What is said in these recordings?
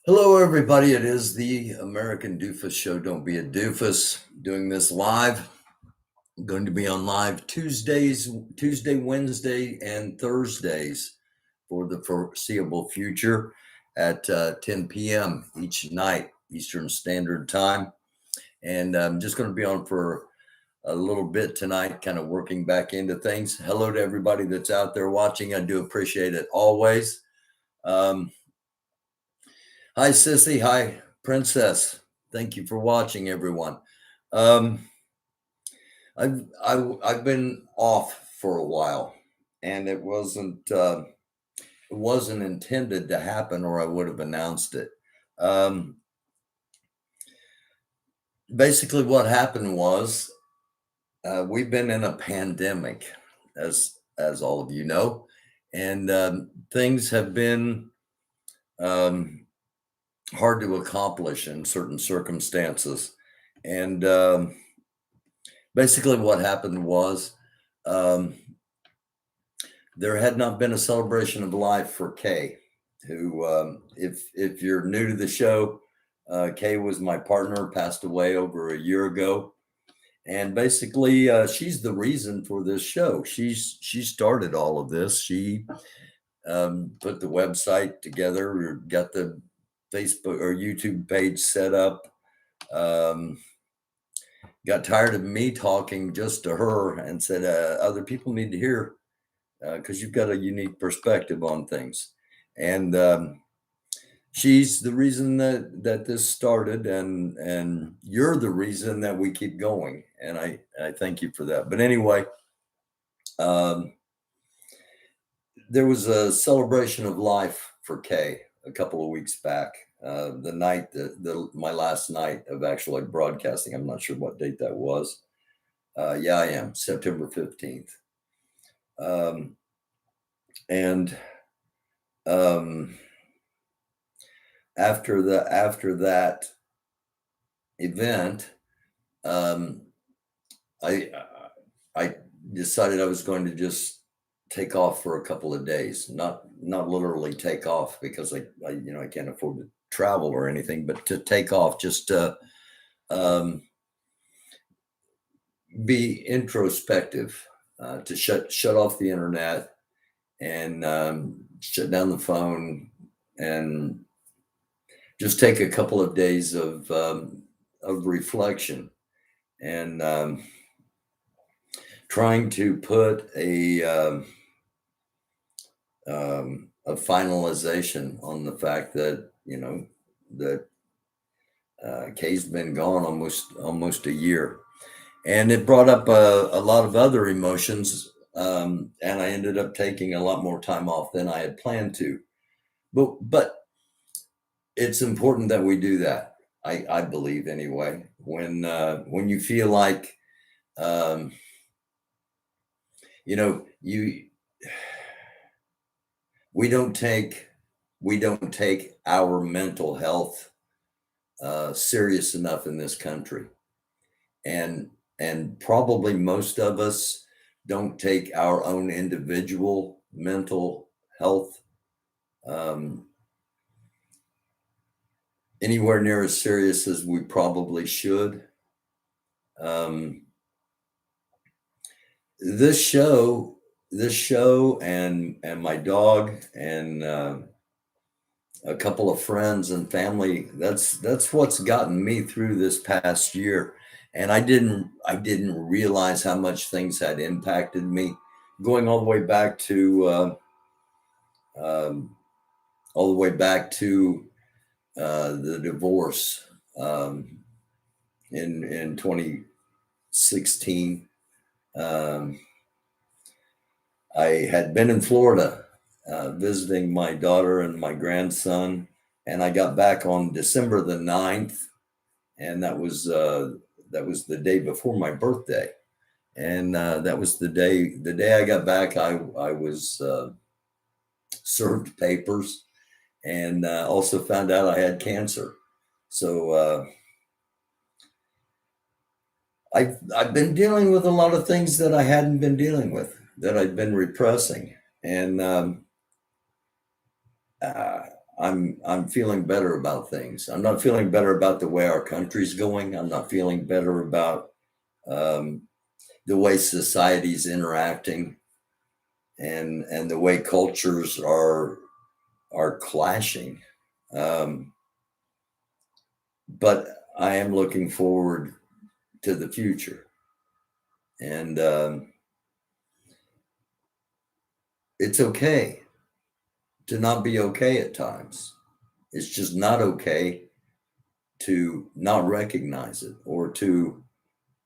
Hello, everybody. It is the American Doofus Show. Don't be a doofus. Doing this live. I'm going to be on live Tuesday, Wednesday, and Thursdays for the foreseeable future at 10 p.m. each night, Eastern Standard Time. And I'm just going to be on for a little bit tonight, kind of working back into things. Hello to everybody that's out there watching. I do appreciate it always. Hi, Sissy. Hi, Princess. Thank you for watching, everyone. I've been off for a while, and it wasn't intended to happen, or I would have announced it. Basically, what happened was we've been in a pandemic, as all of you know, and things have been hard to accomplish in certain circumstances. And basically what happened was there had not been a celebration of life for Kay, who, if you're new to the show, Kay was my partner, passed away over a year ago. And basically, she's the reason for this show. She started all of this. She put the website together, got the Facebook or YouTube page set up. Got tired of me talking just to her and said, other people need to hear because you've got a unique perspective on things. And she's the reason that this started, and you're the reason that we keep going. And I thank you for that. But anyway, there was a celebration of life for Kay a couple of weeks back. The night my last night of actually broadcasting. I'm not sure what date that was. Yeah, I am September 15th. After that event, I decided I was going to just take off for a couple of days, not literally take off because I can't afford to travel or anything, but to take off just to be introspective, to shut off the internet and shut down the phone and just take a couple of days of reflection and trying to put a finalization on the fact that that Kay's been gone almost a year, and it brought up a lot of other emotions, and I ended up taking a lot more time off than I had planned to, but it's important that we do that. I believe anyway, when you feel like we don't take our mental health serious enough in this country, and probably most of us don't take our own individual mental health anywhere near as serious as we probably should. This show and my dog and a couple of friends and family, that's what's gotten me through this past year. And I didn't realize how much things had impacted me, going all the way back to the divorce in 2016. I had been in Florida visiting my daughter and my grandson, and I got back on December the 9th, and that was the day before my birthday. And that was the day. The day I got back, I was served papers, and also found out I had cancer. So I've been dealing with a lot of things that I hadn't been dealing with, that I'd been repressing, and uh, I'm feeling better about things. I'm not feeling better about the way our country's going. I'm not feeling better about um, the way society's interacting, and the way cultures are clashing. Um, but I am looking forward to the future, and it's okay to not be okay at times. It's just not okay to not recognize it, or to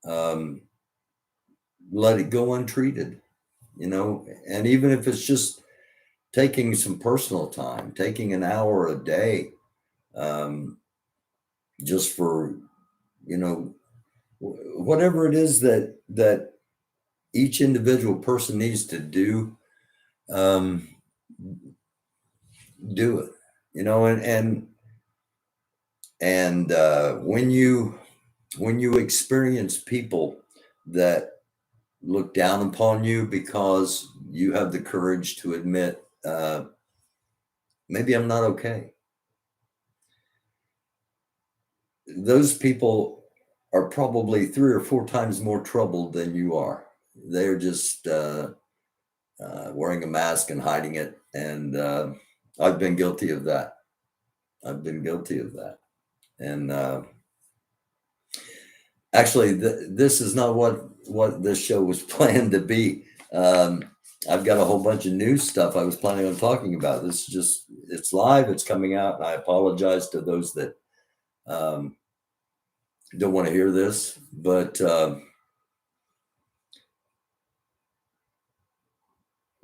um, let it go untreated, and even if it's just taking some personal time, taking an hour a day, um, just for, whatever it is that each individual person needs to do, um, do it, and when you experience people that look down upon you because you have the courage to admit, maybe I'm not okay. Those people are probably 3 or 4 times more troubled than you are. They're just wearing a mask and hiding it. And I've been guilty of that. I've been guilty of that. And actually, this is not what this show was planned to be. I've got a whole bunch of new stuff I was planning on talking about. This is just, it's live, it's coming out. And I apologize to those that um, don't want to hear this, but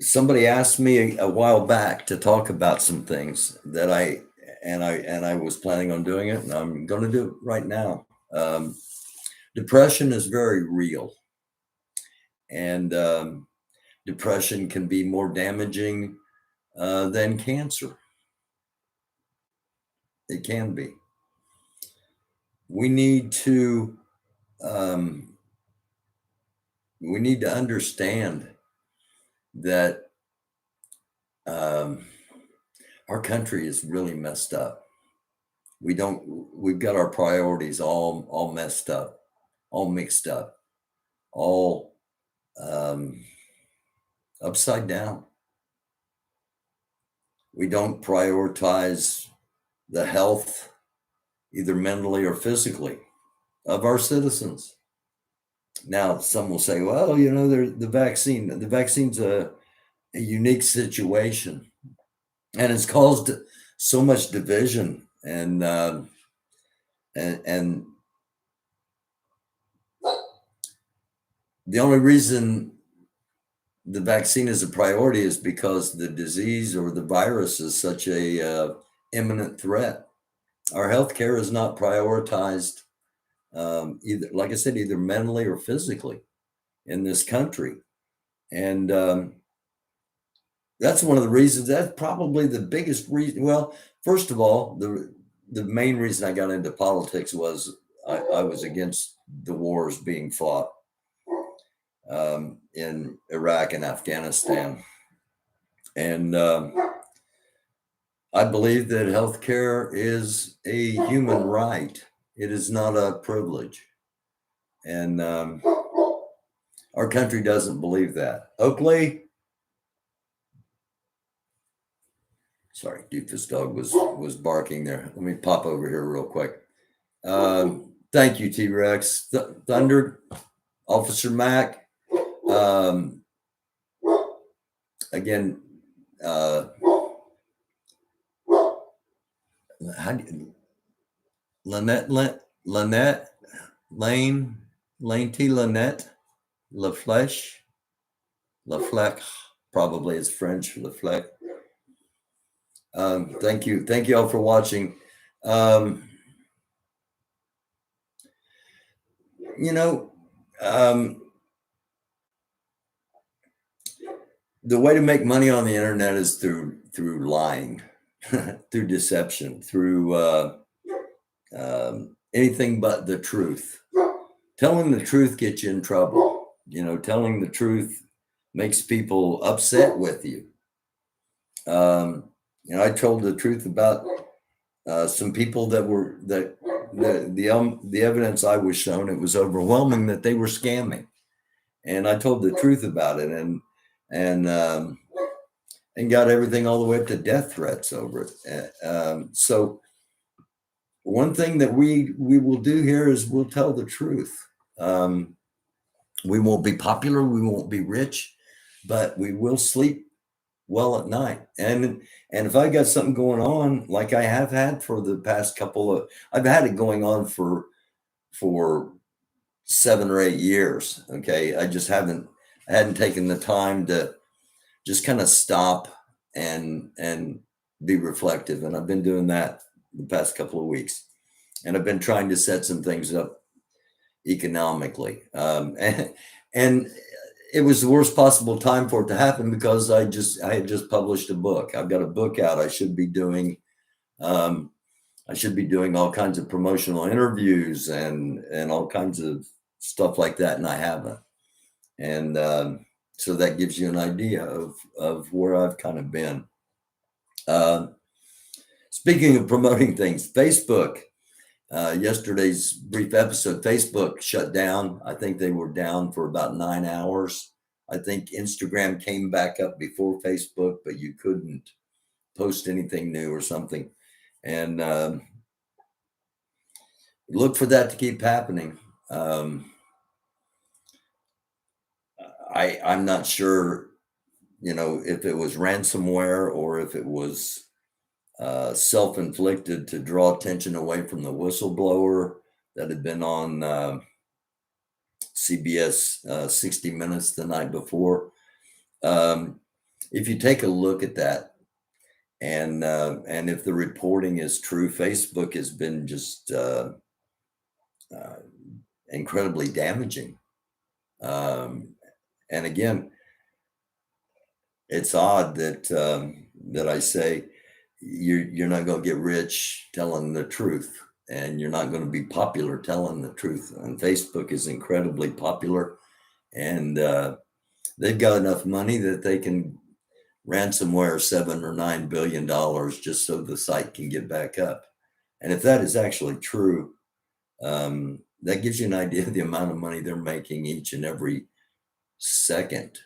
somebody asked me a while back to talk about some things that I was planning on doing it, and I'm going to do it right now. Depression is very real, and depression can be more damaging than cancer. It can be. We need to um, we need to understand that um, our country is really messed up. We've got our priorities all messed up, all mixed up, all um, upside down. We don't prioritize the health, either mentally or physically, of our citizens. Now, some will say, well, the vaccine's a unique situation, and it's caused so much division, and the only reason the vaccine is a priority is because the disease or the virus is such a imminent threat. Our healthcare is not prioritized, either, like I said, either mentally or physically in this country, and that's one of the reasons. That's probably the biggest reason. Well, first of all, the main reason I got into politics was I was against the wars being fought in Iraq and Afghanistan. And I believe that healthcare is a human right. It is not a privilege. And our country doesn't believe that. Oakley, sorry, Doofus dog was barking there. Let me pop over here real quick. Thank you, T-Rex. Thunder, Officer Mac. Again, how do you, Lynette, Lane T. Lynette, Laflec, probably it's French, Laflec. Thank you all for watching. You know, The way to make money on the internet is through lying, through deception, through anything but the truth. Telling the truth gets you in trouble. Telling the truth makes people upset with you. I told the truth about some people the evidence I was shown, it was overwhelming that they were scamming, and I told the truth about it, and got everything all the way up to death threats over it. So one thing that we will do here is we'll tell the truth. We won't be popular, we won't be rich, but we will sleep well at night. And if I got something going on, like I have had for the past I've had it going on for 7 or 8 years. Okay. I hadn't taken the time to just kind of stop and be reflective. And I've been doing that the past couple of weeks. And I've been trying to set some things up economically. And it was the worst possible time for it to happen because I had just published a book. I've got a book out. I should be doing all kinds of promotional interviews and all kinds of stuff like that, and I haven't. And so that gives you an idea of where I've kind of been. Speaking of promoting things, Facebook. Yesterday's brief episode, Facebook shut down. I think they were down for about 9 hours. I think Instagram came back up before Facebook, but you couldn't post anything new or something. And look for that to keep happening. I'm not sure, if it was ransomware or if it was self-inflicted to draw attention away from the whistleblower that had been on CBS 60 Minutes the night before. If you take a look at that, and if the reporting is true, Facebook has been just incredibly damaging. And again, it's odd that I say you're not going to get rich telling the truth, and you're not going to be popular telling the truth. And Facebook is incredibly popular, and they've got enough money that they can ransomware $7 or $9 billion just so the site can get back up. And if that is actually true, that gives you an idea of the amount of money they're making each and every second,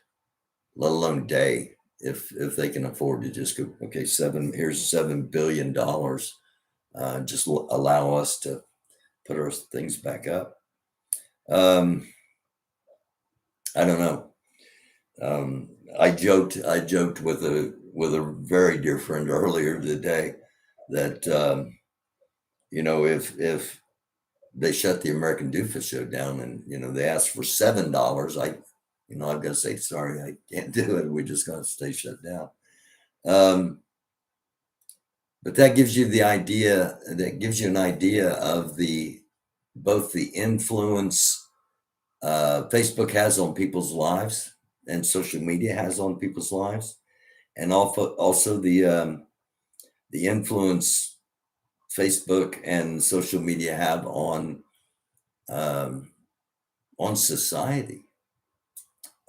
let alone day. If they can afford to just go, okay, here's $7 billion, just allow us to put our things back up. I don't know. I joked with a very dear friend earlier today that if they shut the American Doofus show down and they asked for $7, I'm going to say, sorry, I can't do it. We're just going to stay shut down. But that gives you an idea of both the influence Facebook has on people's lives and social media has on people's lives, and also the influence Facebook and social media have on society.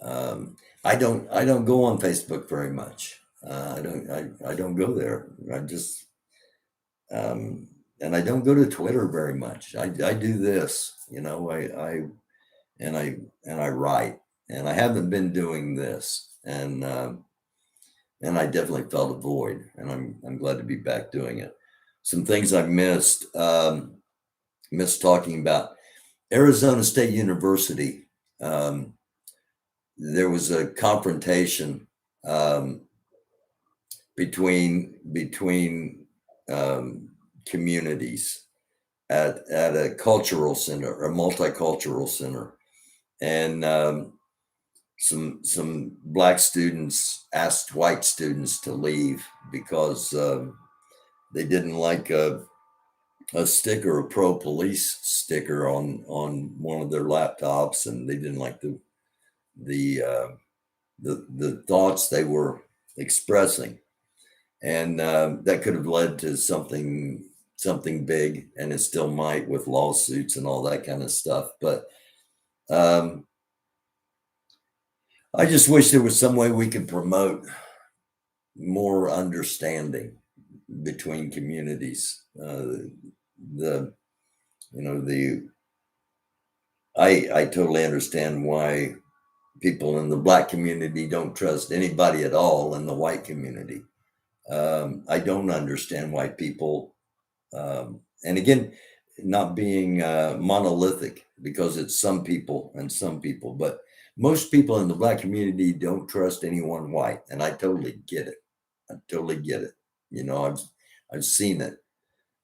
I don't go on Facebook very much. I don't go there. I just and I don't go to Twitter very much. I do this, I write, and I haven't been doing this, and I definitely felt a void, and I'm glad to be back doing it. Some things I missed talking about. Arizona State University. There was a confrontation between communities at a cultural center, a multicultural center, and some black students asked white students to leave because they didn't like a sticker, a pro-police sticker on one of their laptops, and they didn't like the the thoughts they were expressing, and that could have led to something big, and it still might with lawsuits and all that kind of stuff. But um, I just wish there was some way we could promote more understanding between communities. The you know the I totally understand why people in the black community don't trust anybody at all in the white community. I don't understand why people, and again, not being monolithic, because it's some people and some people, but most people in the black community don't trust anyone white, and I totally get it. I totally get it. I've seen it.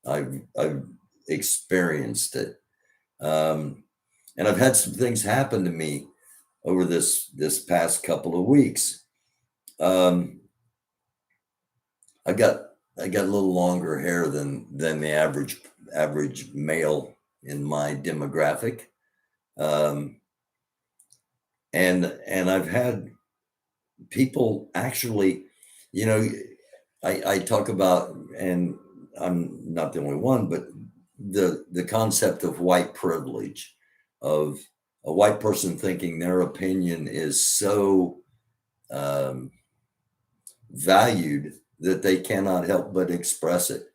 I've experienced it, and I've had some things happen to me over this past couple of weeks. Um, I got a little longer hair than the average male in my demographic, um, and I've had people actually, you know, I talk about, and I'm not the only one, but the concept of white privilege, of a white person thinking their opinion is so um, valued that they cannot help but express it,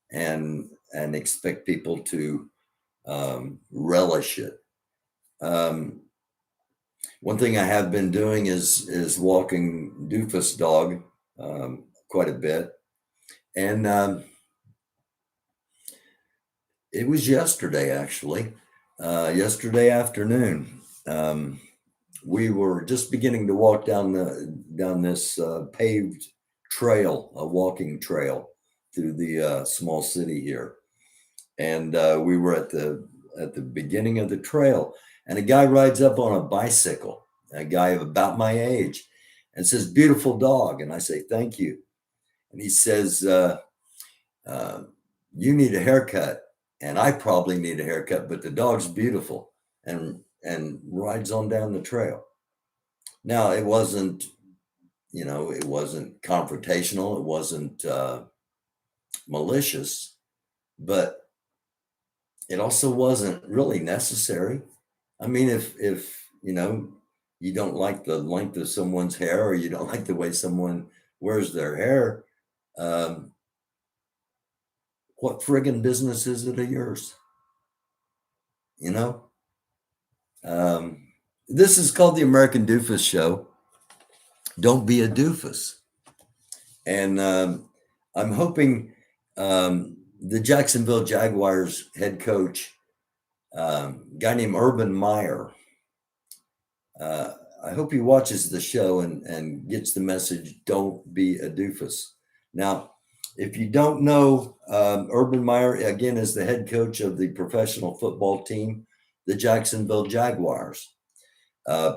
and expect people to relish it. Um, One thing I have been doing is walking Doofus dog quite a bit, and it was yesterday actually, yesterday afternoon. We were just beginning to walk down this paved trail, a walking trail through the small city here, and we were at the beginning of the trail, and a guy rides up on a bicycle, a guy of about my age, and says, "Beautiful dog," and I say, "Thank you," and he says, uh, "You need a haircut," and I probably need a haircut, but the dog's beautiful, and rides on down the trail. Now it wasn't confrontational, it wasn't malicious, but it also wasn't really necessary. I mean, if you don't like the length of someone's hair, or you don't like the way someone wears their hair, um, what friggin' business is it of yours? You know? Um, this is called the American Doofus Show. Don't be a doofus. And I'm hoping the Jacksonville Jaguars head coach, guy named Urban Meyer, uh, I hope he watches the show and gets the message, don't be a doofus. Now, if you don't know, Urban Meyer, again, is the head coach of the professional football team, the Jacksonville Jaguars.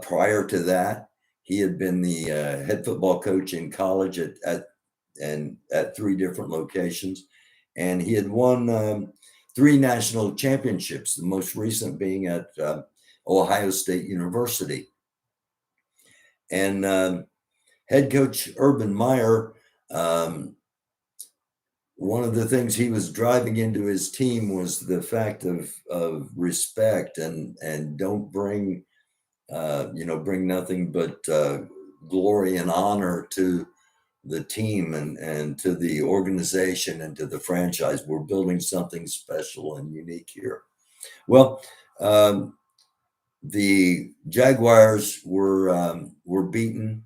Prior to that, he had been the head football coach in college at three different locations, and he had won three national championships, the most recent being at Ohio State University. And head coach Urban Meyer, one of the things he was driving into his team was the fact of respect, and don't bring bring nothing but glory and honor to the team, and to the organization and to the franchise. We're building something special and unique here. Well, the Jaguars were beaten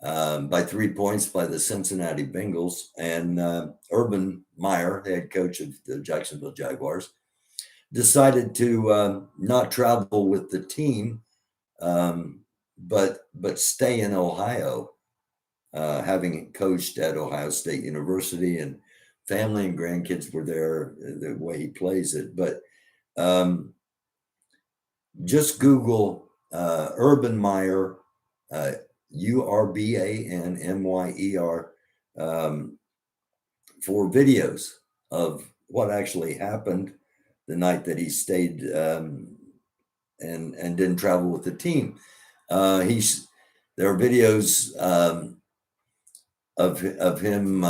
by 3 points by the Cincinnati Bengals, and Urban Meyer, head coach of the Jacksonville Jaguars, decided to not travel with the team, but stay in Ohio, having coached at Ohio State University, and family and grandkids were there, the way he plays it. But just Google Urban Meyer, URBANMYER, for videos of what actually happened the night that he stayed and didn't travel with the team. He's there are videos of him,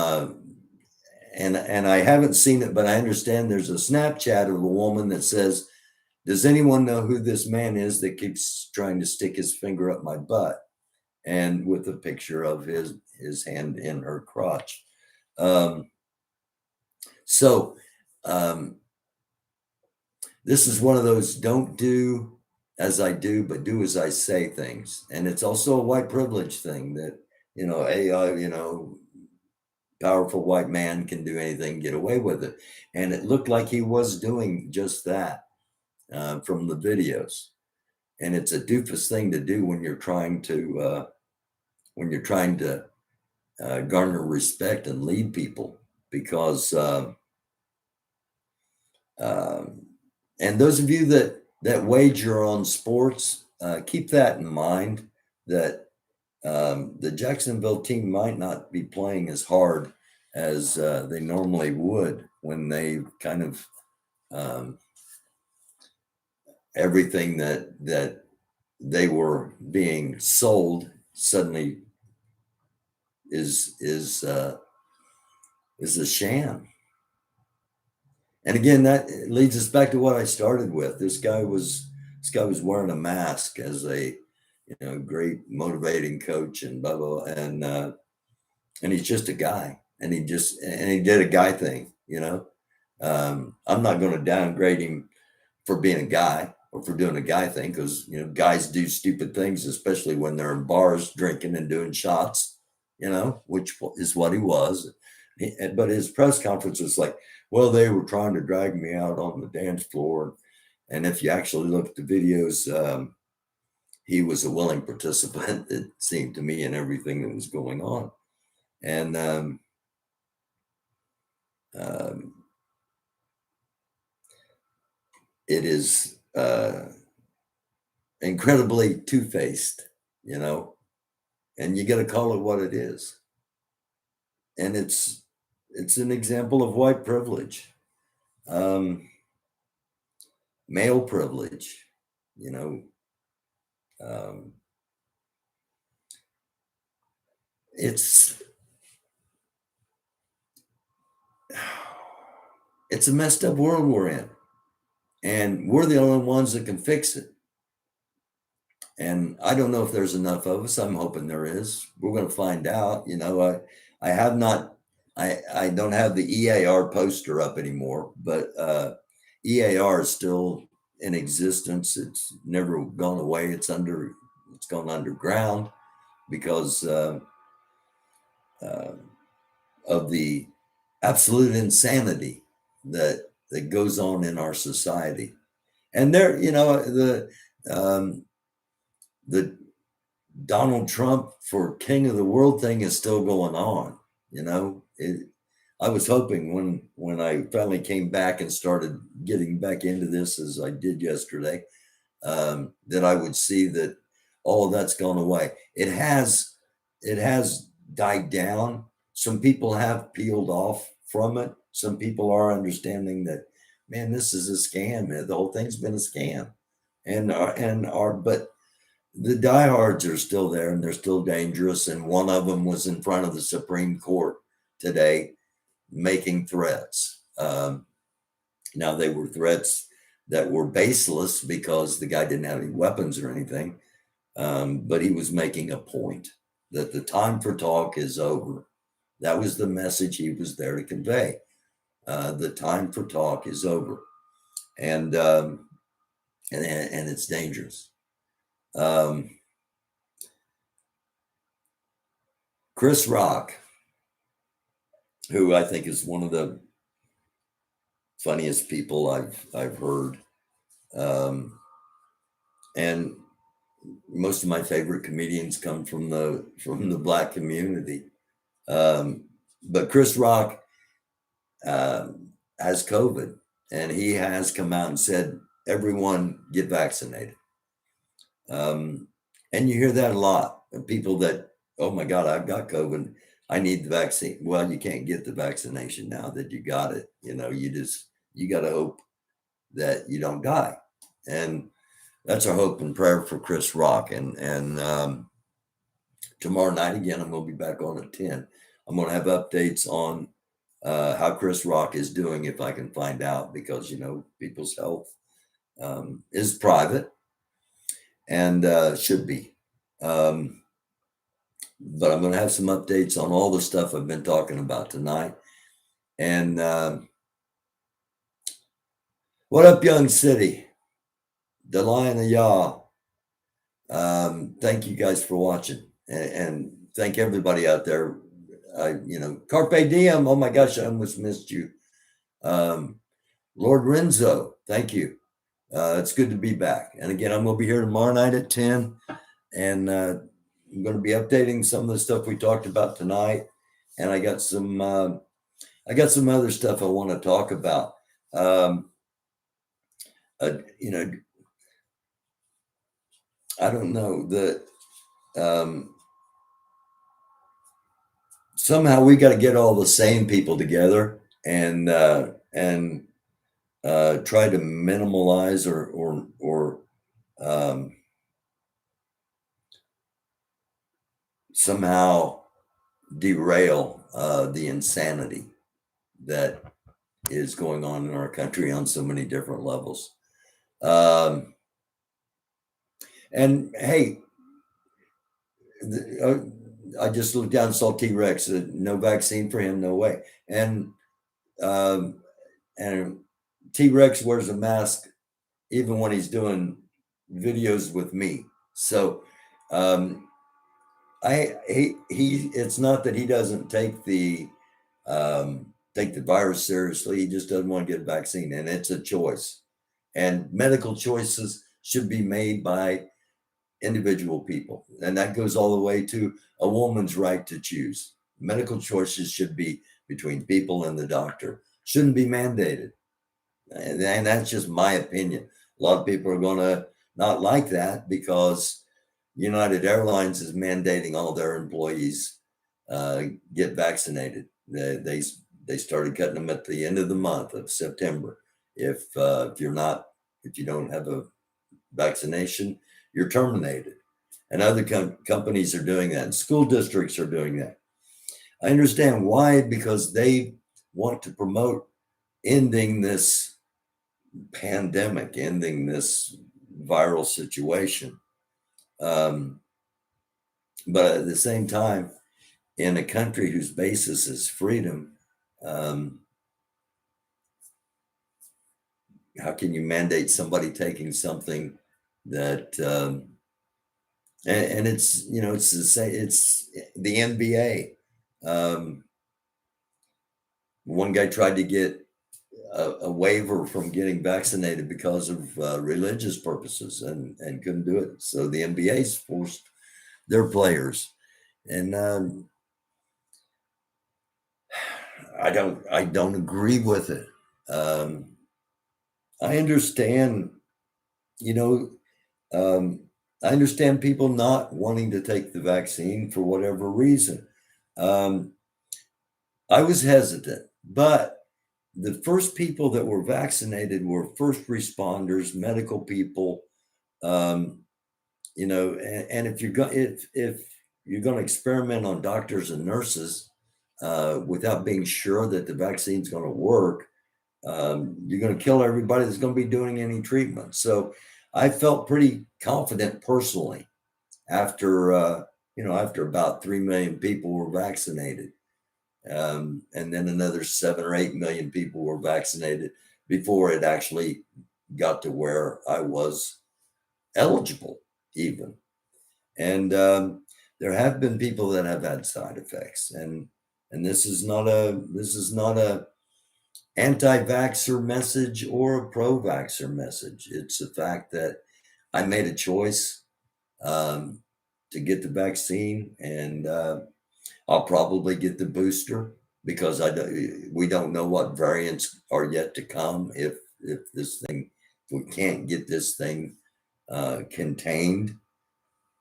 and I haven't seen it, but I understand there's a Snapchat of a woman that says, "Does anyone know who this man is that keeps trying to stick his finger up my butt?" And with a picture of his hand in her crotch. Um, so um, this is one of those don't do as I do, but do as I say things. And it's also a white privilege thing that, AI, powerful white man can do anything, get away with it. And it looked like he was doing just that from the videos. And it's a doofus thing to do when you're trying to garner respect and lead people, because and those of you that wager on sports, keep that in mind, that the Jacksonville team might not be playing as hard as they normally would when they kind of everything that they were being sold suddenly is a sham. And again, that leads us back to what I started with. This guy was wearing a mask as a great motivating coach and blah blah, and he's just a guy, and he did a guy thing. I'm not going to downgrade him for being a guy or for doing a guy thing, because guys do stupid things, especially when they're in bars drinking and doing shots. Which is what he was. But his press conference was like, well, they were trying to drag me out on the dance floor. And if you actually look at the videos, he was a willing participant, it seemed to me, in everything that was going on. And it is incredibly two-faced, and you got to call it what it is. And it's an example of white privilege, male privilege, it's a messed up world we're in, and we're the only ones that can fix it. And I don't know if there's enough of us. I'm hoping there is. We're going to find out. I have not, I don't have the EAR poster up anymore, but EAR is still in existence. It's never gone away. It's gone underground because of the absolute insanity that goes on in our society. And there, the Donald Trump for king of the world thing is still going on. I was hoping when I finally came back and started getting back into this, as I did yesterday, that I would see that all of that's gone away. It has died down. Some people have peeled off from it. Some people are understanding that, man, this is a scam. The whole thing's been a scam, but the diehards are still there, and they're still dangerous. And one of them was in front of the Supreme Court today making threats. Now, they were threats that were baseless because the guy didn't have any weapons or anything. But he was making a point that the time for talk is over. That was the message he was there to convey. The time for talk is over. And it's dangerous. Chris Rock, who I think is one of the funniest people I've heard, and most of my favorite comedians come from the Black community. But Chris Rock has COVID, and he has come out and said, everyone get vaccinated. And you hear that a lot of people that, oh my God, I've got COVID, I need the vaccine. Well, you can't get the vaccination now that you got it. You got to hope that you don't die. And that's our hope and prayer for Chris Rock. And Tomorrow night again, I'm going to be back on at 10. I'm going to have updates on how Chris Rock is doing if I can find out, because people's health is private and should be. But I'm going to have some updates on all the stuff I've been talking about tonight. And what up, Young City? The Lion of Yah. Thank you guys for watching, and thank everybody out there. Carpe diem. Oh my gosh, I almost missed you. Lord Renzo, thank you. It's good to be back. And again, I'm going to be here tomorrow night at 10, and I'm going to be updating some of the stuff we talked about tonight. And I got some other stuff I want to talk about. I don't know that somehow we got to get all the sane people together and try to minimalize or somehow derail the insanity that is going on in our country on so many different levels. And hey, I just looked down and saw T-Rex. No vaccine for him, no way. And T-Rex wears a mask even when he's doing videos with me. So it's not that he doesn't take the virus seriously. He just doesn't want to get a vaccine, and it's a choice. And medical choices should be made by individual people, and that goes all the way to a woman's right to choose. Medical choices should be between people and the doctor. Shouldn't be mandated, and that's just my opinion. A lot of people are going to not like that because United Airlines is mandating all their employees get vaccinated. They started cutting them at the end of the month of September. If you don't have a vaccination, you're terminated. And other companies are doing that. And school districts are doing that. I understand why, because they want to promote ending this pandemic, ending this viral situation. But at the same time, in a country whose basis is freedom, how can you mandate somebody taking something that and it's it's the same. It's the NBA. One guy tried to get a waiver from getting vaccinated because of religious purposes and couldn't do it. So the NBA's forced their players, and I don't agree with it. I understand, I understand people not wanting to take the vaccine for whatever reason. I was hesitant, but the first people that were vaccinated were first responders, medical people. And if you're going to experiment on doctors and nurses without being sure that the vaccine's going to work, you're going to kill everybody that's going to be doing any treatment. So I felt pretty confident personally after about 3 million people were vaccinated. And then another 7 or 8 million people were vaccinated before it actually got to where I was eligible even. And there have been people that have had side effects, and this is not a anti-vaxxer message or a pro-vaxxer message. It's the fact that I made a choice to get the vaccine, and I'll probably get the booster because we don't know what variants are yet to come. If we can't get this thing contained,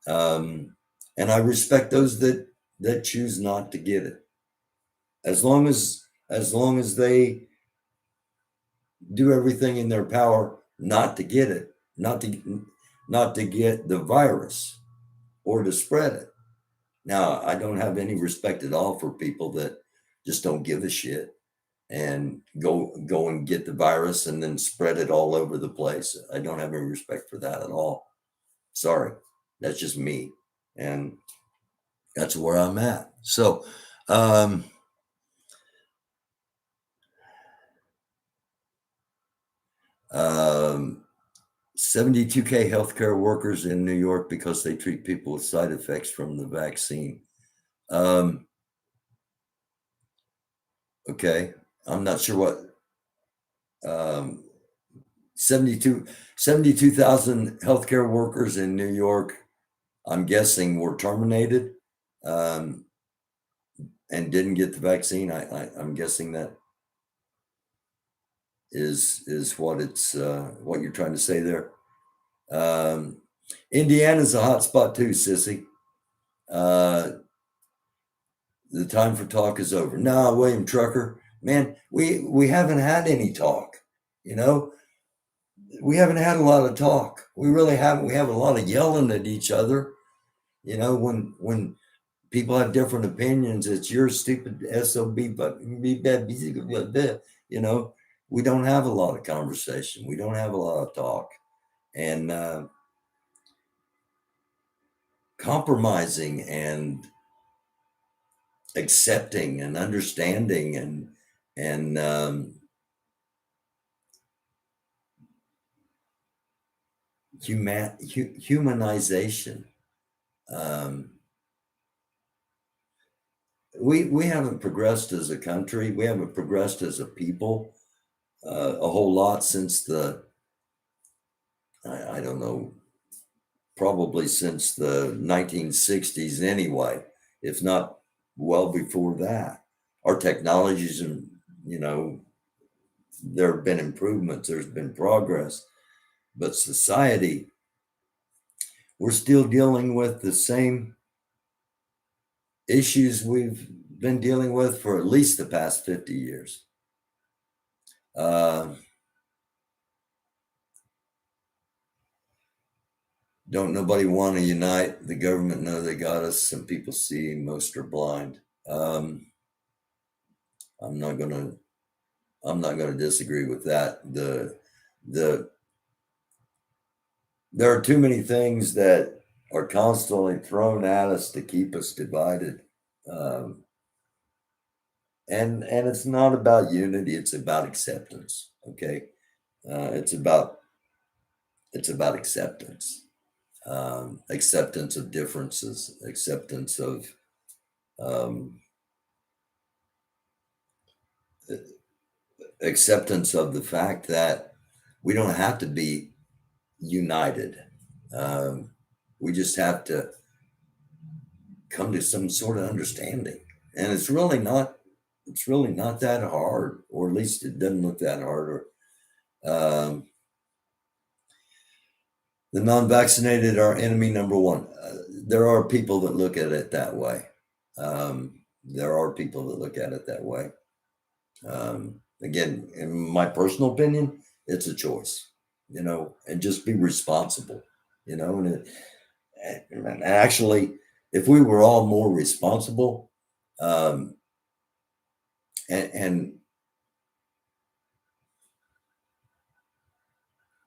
and I respect those that choose not to get it, as long as they do everything in their power not to get it, not to get the virus or to spread it. Now, I don't have any respect at all for people that just don't give a shit and go and get the virus and then spread it all over the place. I don't have any respect for that at all. Sorry, that's just me, and that's where I'm at. So, um, 72K healthcare workers in New York because they treat people with side effects from the vaccine. Okay, I'm not sure what um, 72,000 healthcare workers in New York, I'm guessing, were terminated um, and didn't get the vaccine. I'm guessing that is what it's what you're trying to say there. Um, Indiana's a hot spot too, sissy. Uh, the time for talk is over. No, William Trucker, man, we haven't had any talk. You know, we haven't had a lot of talk. We really haven't. We have a lot of yelling at each other. You know, when people have different opinions, it's your stupid sob, but you know, we don't have a lot of conversation. We don't have a lot of talk, and compromising and accepting and understanding and humanization. Um, we haven't progressed as a country. We haven't progressed as a people a whole lot since I don't know, probably since the 1960s anyway, if not well before that. Our technologies and, you know, there have been improvements, there's been progress, but society, we're still dealing with the same issues we've been dealing with for at least the past 50 years. Don't nobody want to unite? The government know they got us. Some people see, most are blind. I'm not gonna disagree with that. The there are too many things that are constantly thrown at us to keep us divided. Um, and it's not about unity, it's about acceptance. Okay. It's about acceptance. Acceptance of differences, acceptance of um, acceptance of the fact that we don't have to be united. Um, we just have to come to some sort of understanding, and it's really not that hard, or at least it doesn't look that hard. Or the non-vaccinated are enemy number one. There are people that look at it that way. There are people that look at it that way. Again, in my personal opinion, it's a choice, you know, and just be responsible, you know. And actually, if we were all more responsible, um, and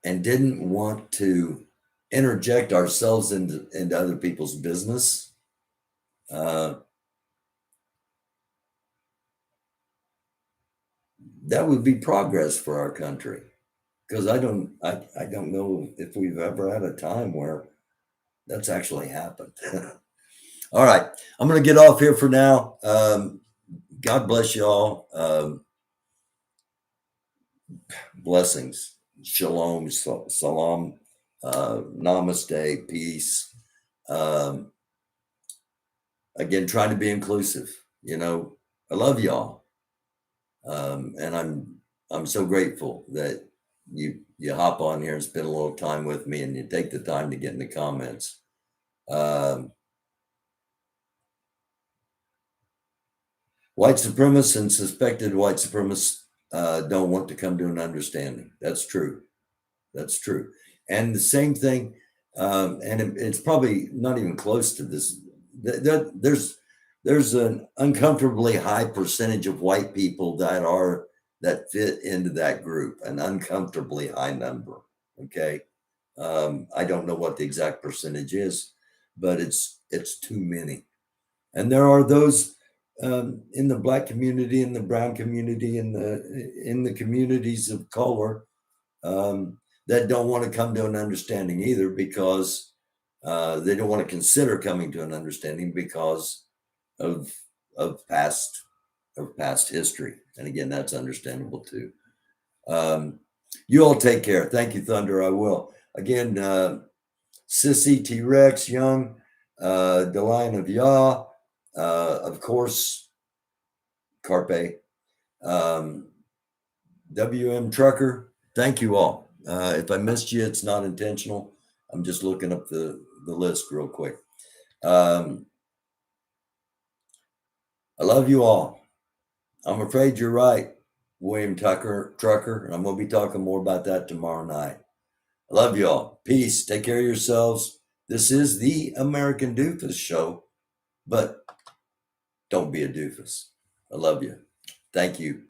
didn't want to interject ourselves into other people's business, uh, that would be progress for our country. Because I don't know if we've ever had a time where that's actually happened. All right, I'm going to get off here for now. God bless you all. Blessings, shalom, salam, namaste, peace. Um, Again, trying to be inclusive. You know, I love y'all, and I'm so grateful that you hop on here and spend a little time with me, and you take the time to get in the comments. White supremacists and suspected white supremacists don't want to come to an understanding. That's true. That's true. And the same thing, and it's probably not even close to this. there's an uncomfortably high percentage of white people that fit into that group, an uncomfortably high number. Okay. I don't know what the exact percentage is, but it's too many. And there are those in the Black community, in the brown community, in the communities of color that don't want to come to an understanding either, because they don't want to consider coming to an understanding because of past history. And again, that's understandable too. You all take care. Thank you, Thunder. I will. Again, Sissy, T-Rex, Young, the Lion of Yah, of course, Carpe, WM Trucker. Thank you all. If I missed you, it's not intentional. I'm just looking up the list real quick. I love you all. I'm afraid you're right, William Trucker, and I'm going to be talking more about that tomorrow night. I love you all. Peace. Take care of yourselves. This is the American Doofus Show, but don't be a doofus. I love you. Thank you.